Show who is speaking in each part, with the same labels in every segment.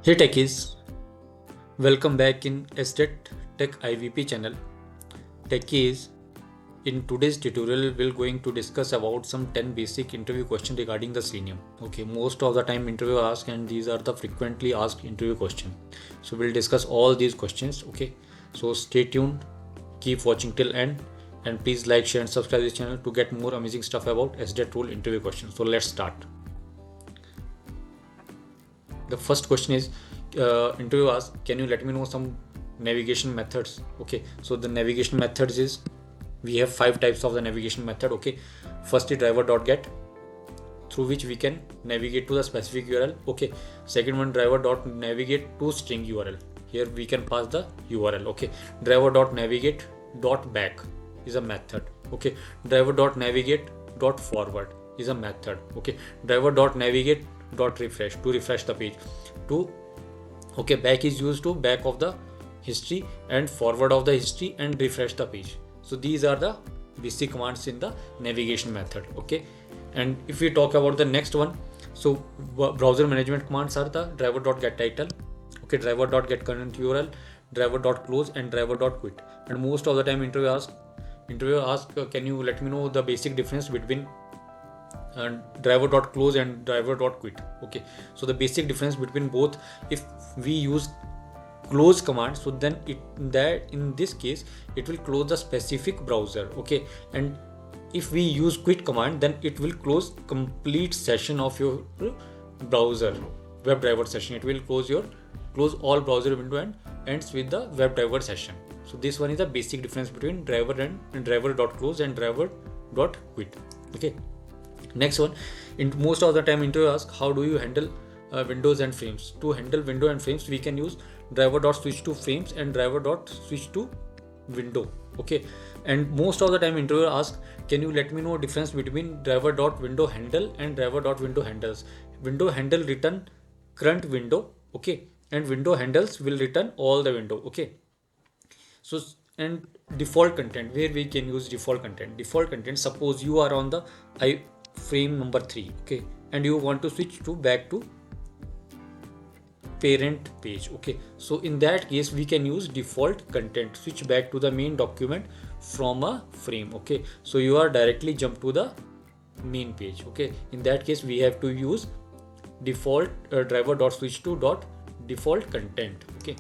Speaker 1: Hey techies, welcome back in SDET Tech IVP channel. Techies, in today's tutorial we're going to discuss about some 10 basic interview questions regarding the Selenium. Okay, most of the time interview ask and these are the frequently asked interview questions. So we'll discuss all these questions. Okay, so stay tuned, keep watching till end, and please like, share and subscribe this channel to get more amazing stuff about SDET role interview questions. So let's start. The first question is interview asks, can you let me know some navigation methods? Okay, so the navigation methods is we have 5 types of the navigation method. Okay, first is driver.get, through which we can navigate to the specific URL. Okay, second one driver.navigate to string URL. Here we can pass the URL. Okay, driver.navigate.back is a method. Okay, driver.navigate.forward is a method. Okay, driver.navigate.refresh to refresh the page. To okay, back is used to back of the history and forward of the history and refresh the page. So these are the basic commands in the navigation method. Okay, and if we talk about the next one, so browser management commands are the driver.getTitle, okay, driver.getCurrent URL, driver.close and driver.quit. And most of the time interview ask can you let me know the basic difference between driver.close and driver.quit. Okay, so the basic difference between both, if we use close command, so then in this case it will close the specific browser. Okay, and if we use quit command, then it will close complete session of your browser WebDriver session. It will close all browser window and ends with the WebDriver session. So this one is the basic difference between driver and driver.close and driver.quit. Okay, next one, in most of the time interview ask, how do you handle windows and frames? To handle window and frames we can use driver.switch to frames and driver.switch to window. Okay, and most of the time interviewer ask, can you let me know difference between driver.window handle and driver.window handles? Window handle return current window. Okay, and window handles will return all the window. Okay, so and default content, where we can use default content, suppose you are on the frame number 3, okay, and you want to switch to back to parent page. Okay, so in that case we can use default content, switch back to the main document from a frame. Okay, so you are directly jump to the main page. Okay, in that case we have to use default driver.switch to default content. Okay,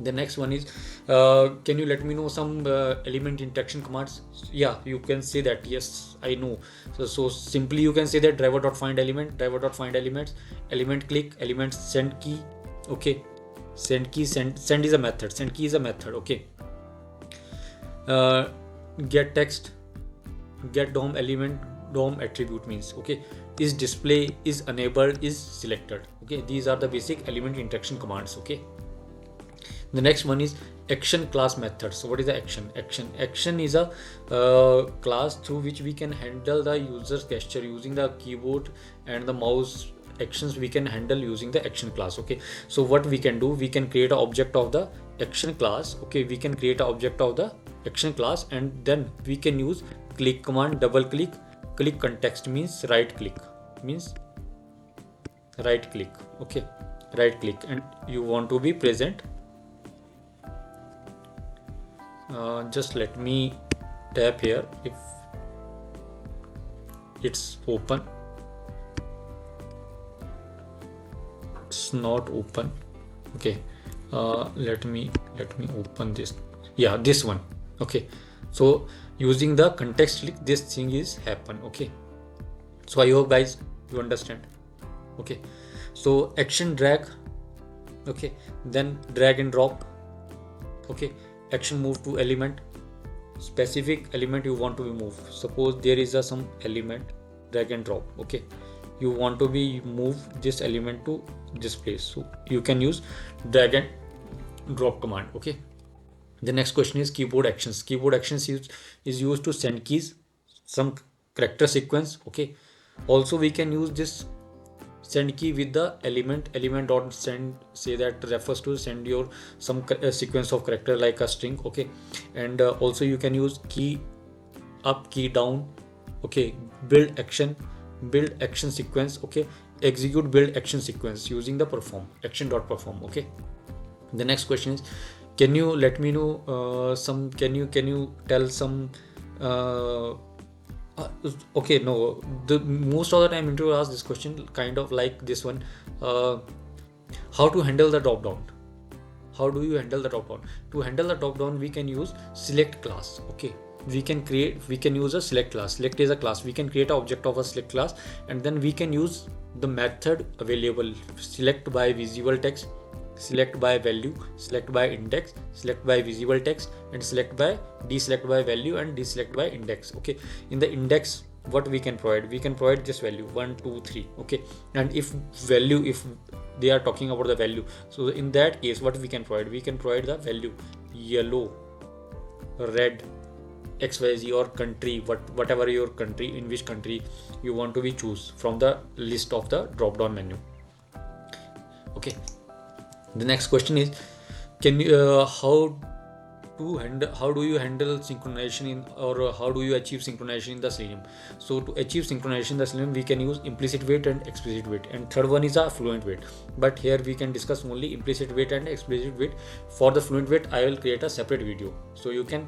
Speaker 1: the next one is can you let me know some element interaction commands? Yeah, you can say that. Yes, I know. So simply you can say that driver.find element, driver.find elements, element click, element send key. Okay, send key, send is a method, send key is a method. Okay, get text, get DOM element, DOM attribute means, okay, is display, is enabled, is selected. Okay, these are the basic element interaction commands. Okay, the next one is action class methods. So what is the action? Action is a class through which we can handle the user's gesture using the keyboard and the mouse. Actions we can handle using the action class. Okay, so what we can do, we can create an object of the action class. Okay, we can create an object of the action class, and then we can use click command, double click, click context means right click, okay, right click, and you want to be present. Just let me tap here if it's open. It's not open. Okay, let me open this. Yeah, this one. Okay, so using the context click, this thing is happen. Okay, so I hope guys you understand. Okay, so action drag. Okay, then drag and drop. Okay, action move to element, specific element you want to be moved. Suppose there is some element, drag and drop. Okay, you want to be move this element to this place, so you can use drag and drop command. Okay, the next question is keyboard actions. Keyboard actions is used to send keys, some character sequence. Okay, also we can use this send key with the element dot send, say that refers to send your some sequence of character like a string. Okay, and also you can use key up, key down. Okay, build action sequence. Okay, execute build action sequence using the perform action.perform. Okay. The next question is, can you let me know can you tell some okay, no, the most of the time interview asks this question, kind of like this one, how to handle the drop down. How do you handle the drop down? To handle the drop down, we can use select class. Okay, we can use a select class. Select is a class. We can create an object of a select class, and then we can use the method available: select by visible text, select by value, select by index, select by visible text, and select by deselect by value and deselect by index. Okay, in the index, what we can provide? We can provide this value 1, 2, 3. Okay, and if they are talking about the value, so in that case, what we can provide? We can provide the value yellow, red, XYZ, or country, whatever your country, in which country you want to be choose from the list of the drop down menu. Okay. The next question is, can you how do you handle synchronization in, or how do you achieve synchronization in the Selenium? So to achieve synchronization in the Selenium, we can use implicit wait and explicit wait, and third one is a fluent wait. But here we can discuss only implicit wait and explicit wait. For the fluent wait, I will create a separate video, so you can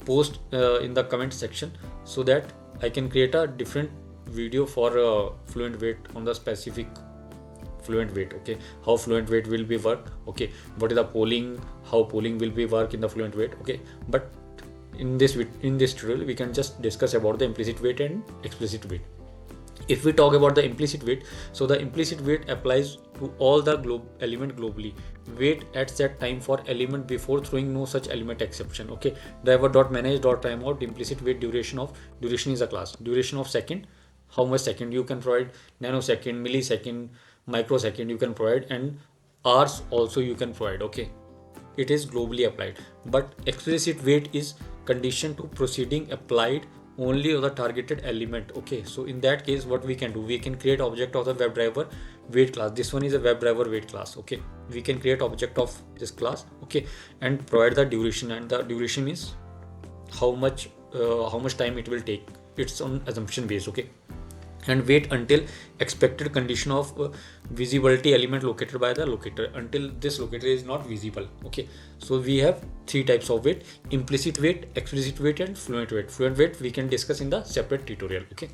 Speaker 1: post in the comment section, so that I can create a different video for fluent wait on the specific fluent wait. Okay, how fluent wait will be work. Okay, what is the polling, how polling will be work in the fluent wait. Okay, but in this tutorial, we can just discuss about the implicit wait and explicit wait. If we talk about the implicit wait, so the implicit wait applies to all the element globally. Wait at set time for element before throwing no such element exception. Okay, driver.manage.timeout implicit wait duration is a class. Duration of second, how much second you can provide, nanosecond, millisecond, microsecond you can provide, and hours also you can provide. Okay, it is globally applied. But explicit wait is condition to proceeding applied only on the targeted element. Okay, so in that case, what we can do, we can create object of the WebDriver wait class. This one is a WebDriver wait class. Okay, we can create object of this class. Okay, and provide the duration, and the duration is how much time it will take. It's on assumption base. Okay, and wait until expected condition of visibility element located by the locator, until this locator is not visible. Okay, so we have three types of wait: implicit wait, explicit wait, and fluent wait. Fluent wait we can discuss in the separate tutorial. Okay,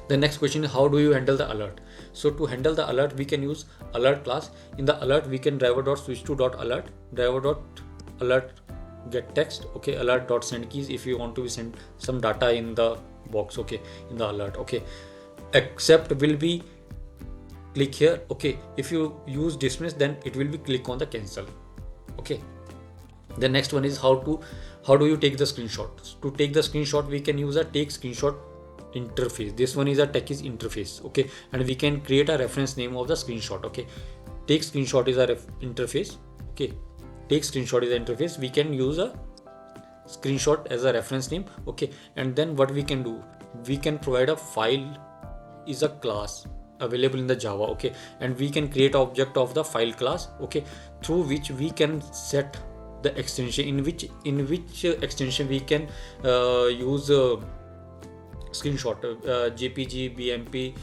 Speaker 1: the next question is, how do you handle the alert? So to handle the alert, we can use alert class. In the alert, we can driver.switch to .alert, driver.alert get text. Okay, alert.send keys if you want to send some data in the box. Okay, in the alert. Okay, accept will be click here. Okay, if you use dismiss, then it will be click on the cancel. Okay, the next one is how do you take the screenshot? To take the screenshot, we can use a take screenshot interface. This one is a techies interface. Okay, and we can create a reference name of the screenshot. Okay, take screenshot is a interface. Okay, take screenshot is an interface. We can use a screenshot as a reference name. Okay, and then what we can do, we can provide a file is a class available in the Java. Okay, and we can create object of the file class. Okay, through which we can set the extension, in which extension we can use screenshot, jpg, bmp,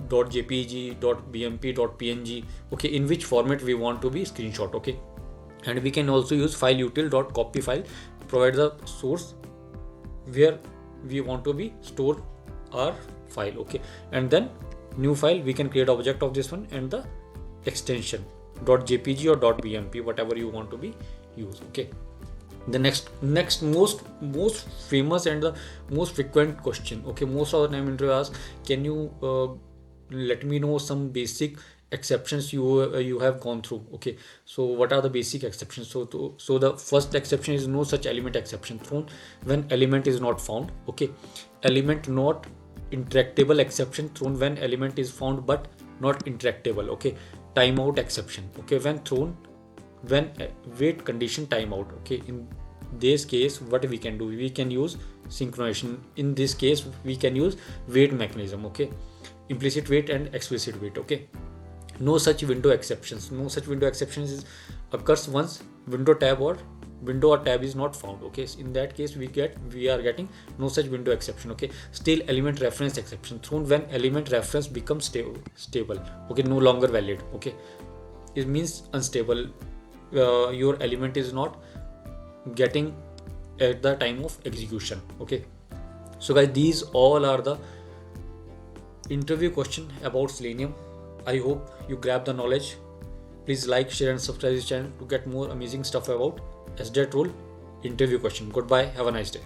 Speaker 1: dot jpg, dot bmp, dot png. Okay, in which format we want to be screenshot. Okay, and we can also use file util dot copy file, provide the source where we want to be store our file. Okay, and then new file, we can create object of this one, and the extension dot jpg or dot bmp, whatever you want to be use. Okay, the next most famous and the most frequent question. Okay, most of the time interview asks, can you let me know some basic exceptions you have gone through. Okay, so what are the basic exceptions? So the first exception is no such element exception thrown when element is not found. Okay, element not interactable exception thrown when element is found but not interactable. Okay, timeout exception. Okay, when wait condition timeout. Okay, in this case, what we can do, we can use synchronization. In this case, we can use wait mechanism. Okay, implicit wait and explicit wait. Okay, no such window exceptions. No such window exceptions is occurs once window tab or window or tab is not found. Okay, so in that case we are getting no such window exception. Okay, still element reference exception thrown when element reference becomes stable. Okay, no longer valid. Okay, it means unstable. Your element is not getting at the time of execution. Okay, so guys, these all are the interview question about Selenium. I hope you grab the knowledge. Please like, share and subscribe this channel to get more amazing stuff about SDET role interview question. Goodbye. Have a nice day.